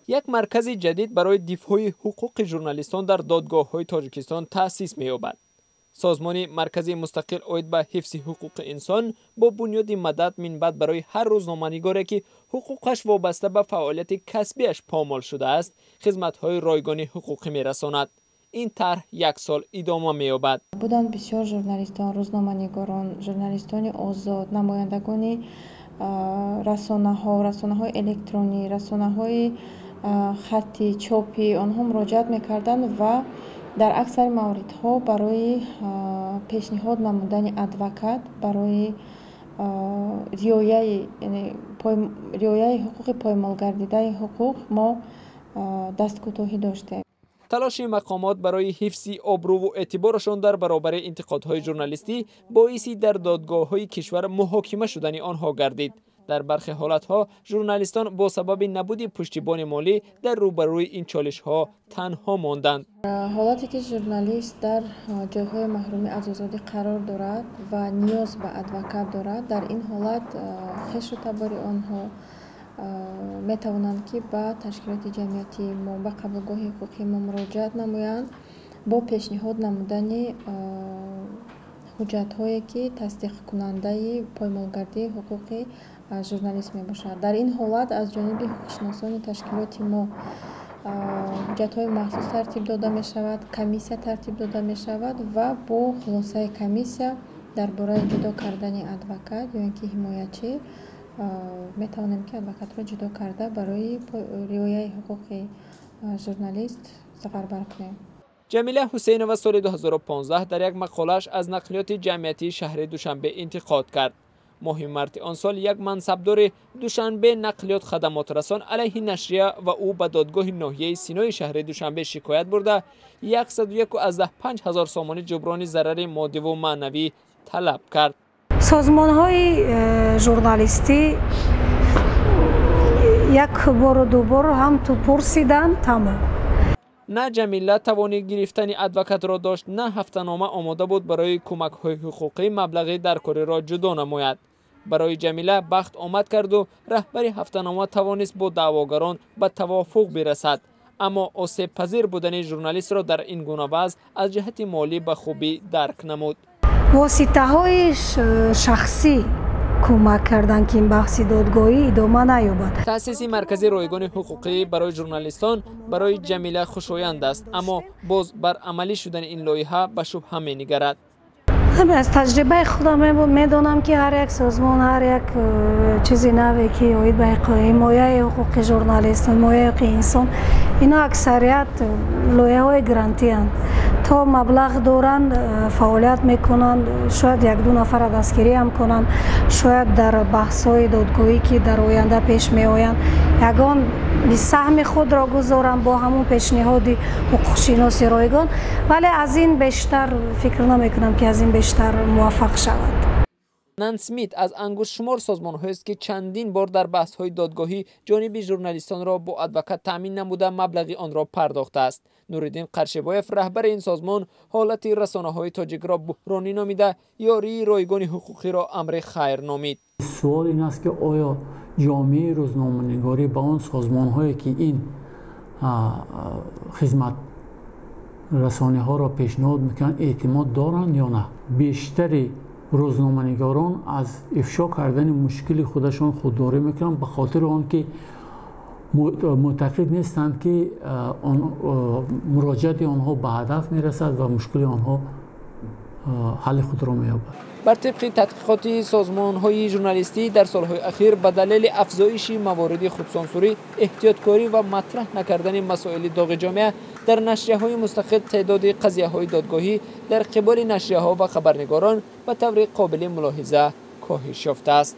یک مرکز جدید برای دفاع حقوق ژورنالیستان در دادگاه‌های تاجیکستان تأسیس می‌یابد. سازمان مرکزی مستقل عاید به حفظ حقوق انسان با بنیاد مدد منبعث برای هر روزنامه‌نگاری که حقوقش وابسته به فعالیت کسبیش پامال شده است، خدمت‌های رایگان حقوقی می‌رساند. این طرح یک سال ادامه می‌یابد. بودند بسیار ژورنالیستان، روزنامه‌نگاران، ژورنالیستان آزاد، نمایندگان رسانه‌های الکترونی، رسانه‌های خطی، چاپی، آنها مراجعت می‌کردند و در اکثر موردها برای پیشنهاد نمودن ادوکات برای رعایت حقوق پایمال گردیده حقوق ما دست کوتاهی داشتیم. تلاش مقامات برای حفظ آبرو و اعتبارشان در برابر انتقادهای ژورنالیستی باعثی در دادگاه‌های کشور محاکمه شدن آنها گردید. در برخی حالتها ژورنالیستان با سبب نبود پشتیبان مالی در روبروی این چالش‌ها تنها ماندند. حالتی که ژورنالیست در جاهای محرومی از آزادی قرار دارد و نیاز به ادوکات دارد، در این حالت خویش و تبار آنها می توانند که به تشکیلات جمعیتی ما به قبولگاه حقوقی ما مراجعت نمایند با پیشنهاد نمودن حجت هایی که تصدیق کننده پایمالگردی حقوق ژورنالیست می باشد. در این حالت از جانب حقوقشناسان تشکیلات ما حجت های مخصوص ترتیب داده می شود، کمیسیا ترتیب داده می شود و با خلاصه کمیسیا درباره جدا کردن ادوکات یا اینکه حمایتچی می توانیم که ادوکات را جدا کرده برای رعایت حقوق ژورنالیست سفربر کنیم. جمیله حسینова سال 2015 در یک مقاله‌اش از نقلیات جمعیتی شهر دوشنبه انتقاد کرد. ماه مارس آن سال یک منصبدار دوشنبه نقلیات خدمات رسان علیه نشریه و او به دادگاه ناحیه سینای شهر دوشنبه شکایت برده 101,500 سامان جبران ضرر مادی و معنوی طلب کرد. سازمان‌های ژورنالیستی یک بار و دو بار هم تو پرسیدن تمام. نه جمیله توانی گرفتن ادوکات را داشت، نه هفته‌نامه آماده بود برای کمک‌های حقوقی مبلغی در کار را جدا نماید. برای جمیله بخت آمد کرد و رهبر هفته‌نامه توانست با دعواگران به توافق برسد، اما آسیب پذیر بودن ژورنالیست را در این گونه وضع از جهت مالی به خوبی درک نمود. واسطه‌های شخصی کمک کردن که این بحث دادگاهی ادامه نیابد. تأسیس مرکز رایگان حقوقی برای ژورنالیستان برای جمیله خوشایند است، اما باز بر عملی شدن این لایحه به شبهه می‌نگرد. از تجربه خودم میدونم که هر یک سازمان، هر یک چیزی نوی که اوید به حمایت حقوق ژورنالیست، حمایت حقوق انسان، اینا اکثریت لایحه‌های گرانتی اند. تا مبلغ دارند فعالیت میکنند، شاید یک دو نفر دستگیری هم کنند، شاید در بحث‌های دادگاهی که در آینده پیش میآیند یگان سهم خود را گذارند با همون پیشنهاد حقوق شناسی رایگان، ولی از این بیشتر فکر نمیکنم که از این بیشتر موفق شود. نان اسمیت از انگشت شمار سازمان‌هایی است که چندین بار در بحث‌های دادگاهی جانب ژورنالیستان را با ادوکات تامین نموده مبلغی آن را پرداخته است. نورالدین قرشبایف رهبر این سازمان حالت رسانه‌های تاجیک را بحرانی نامیده، یاری رایگان حقوقی را امر خیر نامید. سوال این است که آیا جامعه روزنامه‌نگاری با آن سازمان‌هایی که این خدمت رسانه‌ها را پیشنهاد می‌کنند اعتماد دارند یا نه؟ بیشتری روزنامه‌نگاران از افشا کردن مشکل خودشان خودداری میکنند به خاطر آنکه معتقد نیستند که مراجعت آنها به هدف میرسد و مشکل آنها حل خود را مییابد. بر طبق تحقیقات سازمان‌های ژورنالیستی در سال‌های اخیر به دلیل افزایش موارد خودسانسوری، احتیاطکاری و مطرح نکردن مسائل داغ جامعه در نشریه‌های مستقل، تعداد قضیه‌های دادگاهی در قبال نشریه‌ها و خبرنگاران به طور قابل ملاحظه کاهش یافته است.